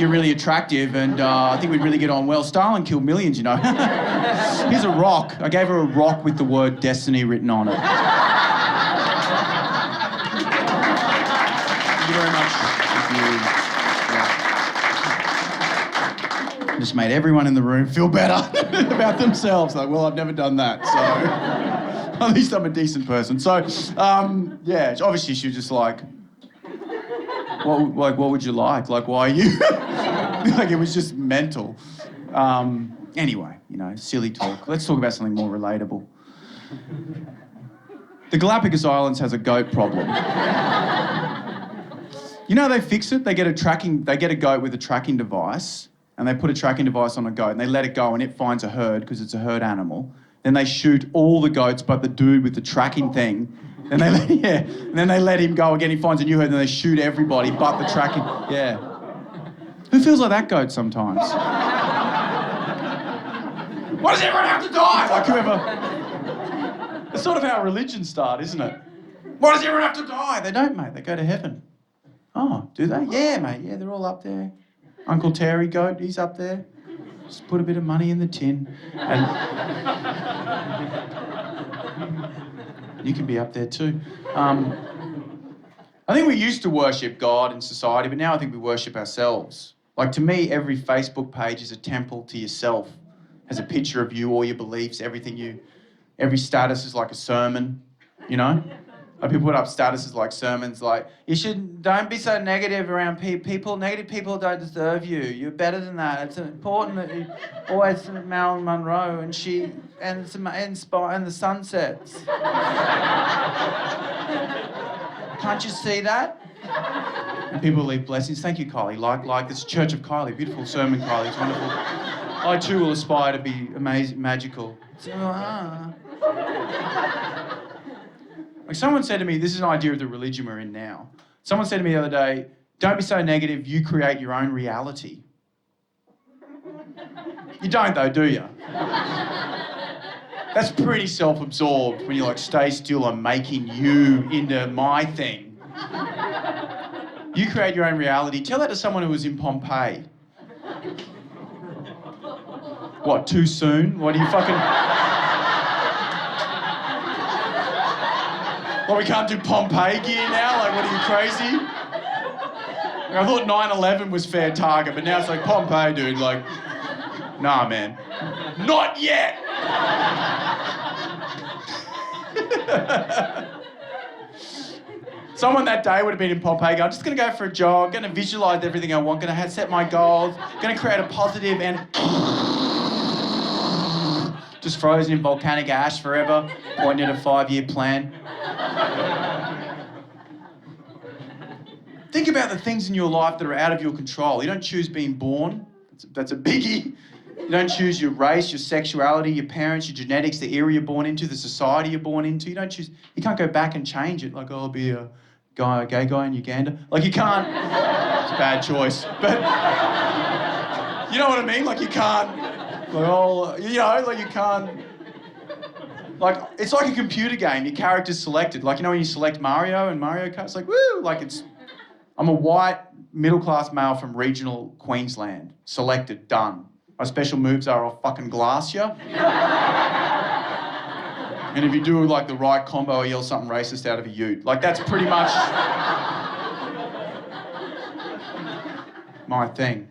you're really attractive, and I think we'd really get on well. Stalin killed millions, you know. Here's a rock. I gave her a rock with the word destiny written on it. Thank you very much. Thank you. Yeah. Just made everyone in the room feel better about themselves. Like, well, I've never done that, so at least I'm a decent person. So, yeah, obviously she was just like, what would you like? Like, why are you? Like, it was just mental. Anyway, you know, silly talk. Let's talk about something more relatable. The Galapagos Islands has a goat problem. You know, they fix it. They get a goat with a tracking device, and they put a tracking device on a goat, and they let it go, and it finds a herd because it's a herd animal. Then they shoot all the goats but the dude with the tracking thing. And then they let him go again. He finds a new herd, and then they shoot everybody but the tracking. Yeah. Who feels like that goat sometimes? Why does everyone have to die? Like whoever. That's sort of how religions start, isn't it? Why does everyone have to die? They don't, mate. They go to heaven. Oh, do they? Yeah, mate. Yeah, they're all up there. Uncle Terry goat, he's up there. Just put a bit of money in the tin. And you can be up there too. I think we used to worship God in society, but now I think we worship ourselves. Like to me, every Facebook page is a temple to yourself. Has a picture of you, all your beliefs, every status is like a sermon, you know? Like people put up statuses like sermons like, don't be so negative around people. Negative people don't deserve you. You're better than that. It's important that you always Marilyn Monroe and the sunsets. Can't you see that? And people leave blessings. Thank you, Kylie. Like this Church of Kylie. Beautiful sermon, Kylie. It's wonderful. I too will aspire to be amazing, magical. So, Like someone said to me, this is an idea of the religion we're in now. Someone said to me the other day, don't be so negative, you create your own reality. You don't though, do you? That's pretty self-absorbed when you like stay still, I'm making you into my thing. You create your own reality. Tell that to someone who was in Pompeii. What, too soon? What, are you fucking... What, we can't do Pompeii gear now? Like, what, are you crazy? Like, I thought 9/11 was fair target, but now it's like, Pompeii, dude, like... Nah, man. Not yet! Someone that day would have been in Pompeii going, I'm just going to go for a jog, going to visualise everything I want, going to set my goals, going to create a positive and... Just frozen in volcanic ash forever, pointing at a 5-year plan. Think about the things in your life that are out of your control. You don't choose being born. That's a biggie. You don't choose your race, your sexuality, your parents, your genetics, the era you're born into, the society you're born into. You don't choose... You can't go back and change it. Like, oh, I'll be a gay guy in Uganda. Like, you can't... It's a bad choice. But... You know what I mean? Like, you can't... Like, oh, you know, like you can't... Like, it's like a computer game. Your character's selected. Like, you know when you select Mario and Mario Kart? It's like, woo! Like, it's... I'm a white, middle-class male from regional Queensland. Selected, done. My special moves are I'll fucking glass you. And if you do, like, the right combo, I'll yell something racist out of a ute. Like, that's pretty much... my thing.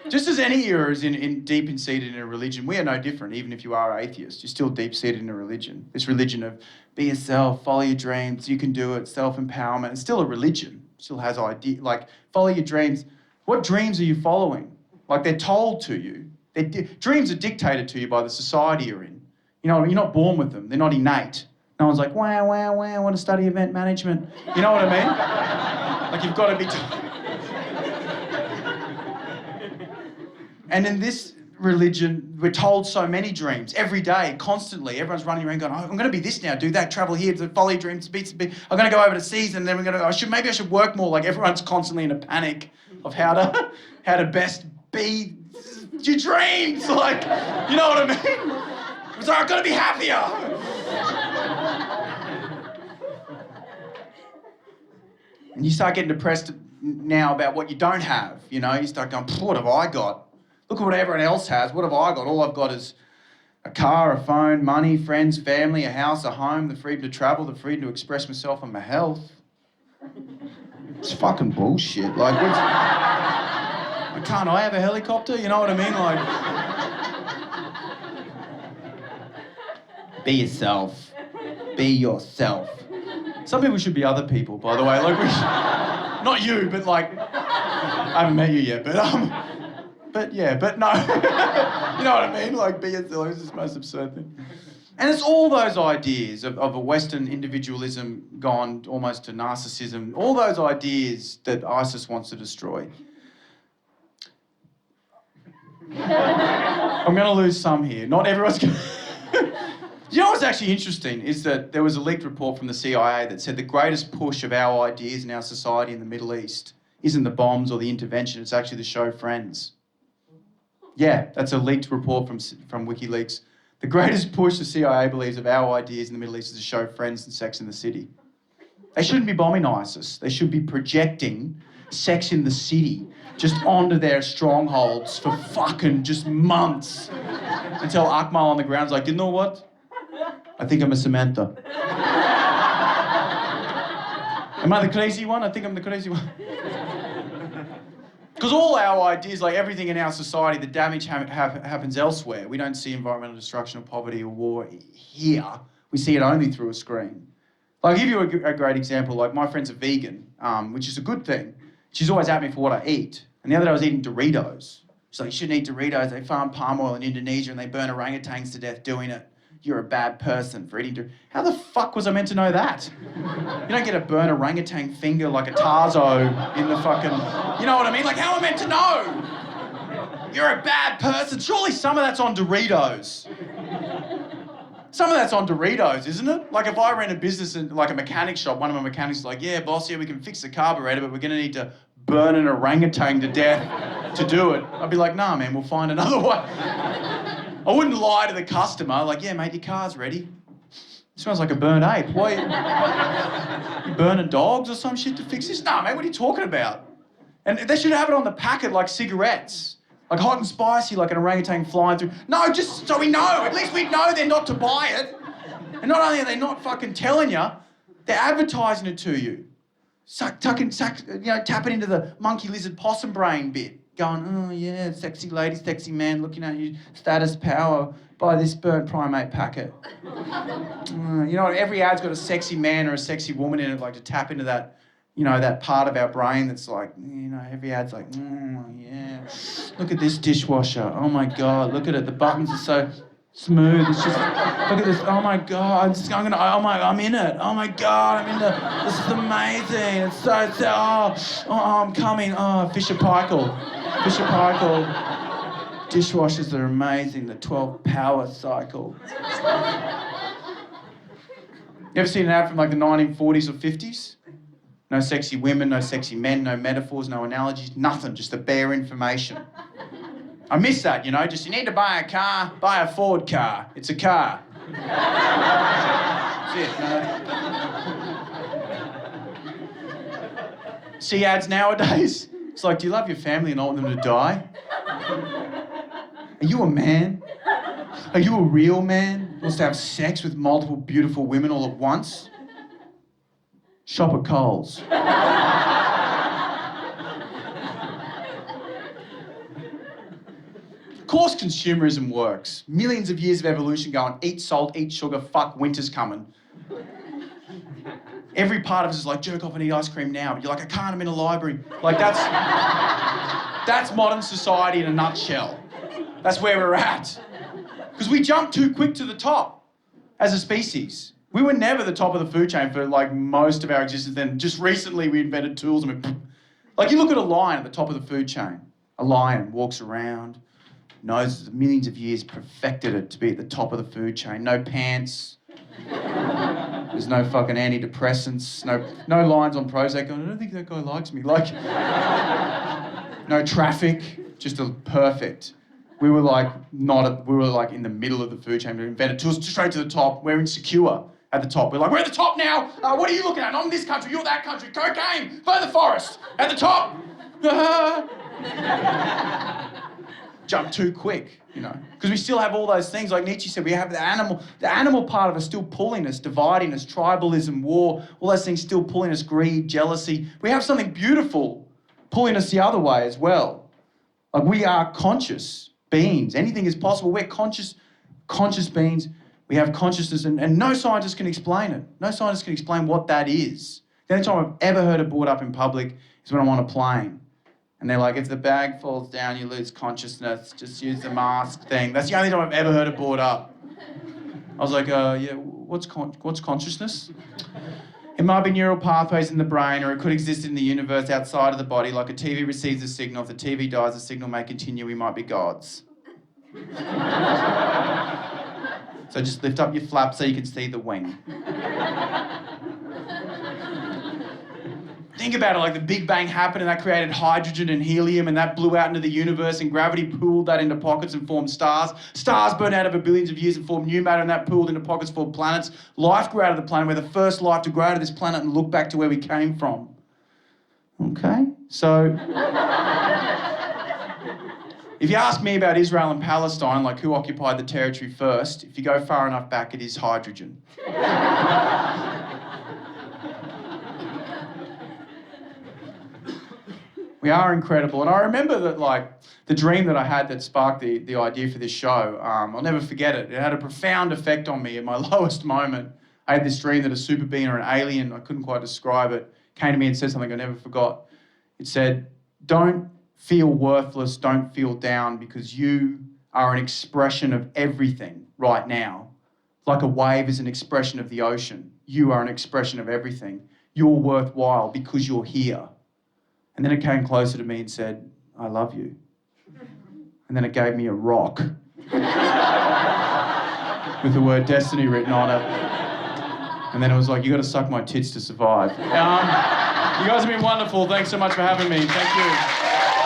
Just as any era is deep-seated in a religion, we are no different, even if you are atheist. You're still deep-seated in a religion. This religion of be yourself, follow your dreams, you can do it, self-empowerment. It's still a religion. It still has like, follow your dreams. What dreams are you following? Like, they're told to you. Dreams are dictated to you by the society you're in. You know, you're not born with them. They're not innate. No one's like, wow, wow, wow, I want to study event management. You know what I mean? Like, you've got to be... And in this religion, we're told so many dreams every day, constantly. Everyone's running around going, oh, I'm going to be this now, do that, travel here, follow your dreams, I'm going to go over to seas, and then we're going to, maybe I should work more. Like, everyone's constantly in a panic of how to best be your dreams. Like, you know what I mean? It's like, I've got to be happier. And you start getting depressed now about what you don't have, you know? You start going, what have I got? Look at what everyone else has. What have I got? All I've got is a car, a phone, money, friends, family, a house, a home, the freedom to travel, the freedom to express myself and my health. It's fucking bullshit. Like, can't I have a helicopter? You know what I mean? Like, be yourself. Be yourself. Some people should be other people, by the way. Like, not you, but like, I haven't met you yet, but yeah, but no. You know what I mean? Like, be yourself is the most absurd thing. And it's all those ideas of a Western individualism gone almost to narcissism, all those ideas that ISIS wants to destroy. I'm going to lose some here. Not everyone's going to... You know what's actually interesting is that there was a leaked report from the CIA that said the greatest push of our ideas in our society in the Middle East isn't the bombs or the intervention, it's actually the show Friends. Yeah, that's a leaked report from WikiLeaks. The greatest push the CIA believes of our ideas in the Middle East is to show Friends and Sex in the City. They shouldn't be bombing ISIS. They should be projecting Sex in the City just onto their strongholds for fucking just months until Akmal on the ground's like, you know what? I think I'm a Samantha. Am I the crazy one? I think I'm the crazy one. Because all our ideas, like everything in our society, the damage happens elsewhere. We don't see environmental destruction or poverty or war here. We see it only through a screen. I'll give you a great example. Like, my friend's a vegan, which is a good thing. She's always at me for what I eat. And the other day I was eating Doritos. She's like, you shouldn't eat Doritos. They farm palm oil in Indonesia and they burn orangutans to death doing it. You're a bad person for eating Doritos. How the fuck was I meant to know that? You don't get a burn orangutan finger like a Tarzo in the fucking... You know what I mean? Like, how am I meant to know? You're a bad person. Surely some of that's on Doritos. Some of that's on Doritos, isn't it? Like if I ran a business in like a mechanic shop, one of my mechanics is like, yeah, boss, yeah, we can fix the carburetor, but we're going to need to burn an orangutan to death to do it. I'd be like, nah, man, we'll find another way. I wouldn't lie to the customer, like, yeah, mate, your car's ready. Smells like a burnt ape. Why? You burning dogs or some shit to fix this? Nah, mate, what are you talking about? And they should have it on the packet like cigarettes. Like hot and spicy, like an orangutan flying through. No, just so we know. At least we know they're not to buy it. And not only are they not fucking telling you, they're advertising it to you. Tapping into the monkey, lizard, possum brain bit. Going, oh yeah, sexy lady, sexy man, looking at you, status, power, buy this burnt primate packet. You know what, every ad's got a sexy man or a sexy woman in it, like to tap into that, you know, that part of our brain that's like, you know, every ad's like, yeah, look at this dishwasher, oh my God, look at it, the buttons are so smooth, it's just, look at this, oh my God, I'm in it, oh my God, this is amazing, it's so, I'm coming, Fisher Paykel, dishwashers are amazing, the 12 power cycle. You ever seen an ad from like the 1940s or 50s? No sexy women, no sexy men, no metaphors, no analogies, nothing, just the bare information. I miss that, you know, just you need to buy a car, buy a Ford car. It's a car. That's it, no? See ads nowadays? It's like, do you love your family and not want them to die? Are you a man? Are you a real man who wants to have sex with multiple beautiful women all at once? Shop at Coles. Of course consumerism works. Millions of years of evolution going, eat salt, eat sugar, fuck, winter's coming. Every part of us is like, jerk off and eat ice cream now. But you're like, I can't, I'm in a library. Like that's modern society in a nutshell. That's where we're at. Because we jumped too quick to the top as a species. We were never the top of the food chain for like most of our existence. Then just recently we invented tools and like you look at a lion at the top of the food chain. A lion walks around, knows millions of years perfected it to be at the top of the food chain. No pants. There's no fucking antidepressants. No lines on Prozac going, I don't think that guy likes me. Like, no traffic, just a perfect. We were like in the middle of the food chain. We invented tools straight to the top. We're insecure at the top. We're like, we're at the top now. What are you looking at? I'm this country, you're that country. Cocaine, by the forest, at the top. Jump too quick, you know, because we still have all those things. Like Nietzsche said, we have the animal part of us still pulling us, dividing us, tribalism, war, all those things still pulling us, greed, jealousy. We have something beautiful pulling us the other way as well. Like we are conscious beings. Anything is possible. We're conscious beings. We have consciousness and no scientist can explain it. No scientist can explain what that is. The only time I've ever heard it brought up in public is when I'm on a plane. And they're like, if the bag falls down, you lose consciousness, just use the mask thing. That's the only time I've ever heard it brought up. I was like, yeah, what's consciousness? It might be neural pathways in the brain, or it could exist in the universe outside of the body, like a TV receives a signal. If the TV dies, the signal may continue. We might be gods. So just lift up your flap so you can see the wing. Think about it, like the Big Bang happened and that created hydrogen and helium and that blew out into the universe and gravity pulled that into pockets and formed stars. Stars burned out over billions of years and formed new matter and that pulled into pockets, formed planets. Life grew out of the planet. We're the first life to grow out of this planet and look back to where we came from. Okay? So, if you ask me about Israel and Palestine, like who occupied the territory first, if you go far enough back, it is hydrogen. We are incredible. And I remember that, like, the dream that I had that sparked the idea for this show, I'll never forget it. It had a profound effect on me at my lowest moment. I had this dream that a super being or an alien, I couldn't quite describe it, came to me and said something I never forgot. It said, don't feel worthless, don't feel down, because you are an expression of everything right now. Like a wave is an expression of the ocean. You are an expression of everything. You're worthwhile because you're here. And then it came closer to me and said, I love you. And then it gave me a rock. with the word destiny written on it. And then it was like, you got to suck my tits to survive. You guys have been wonderful. Thanks so much for having me. Thank you.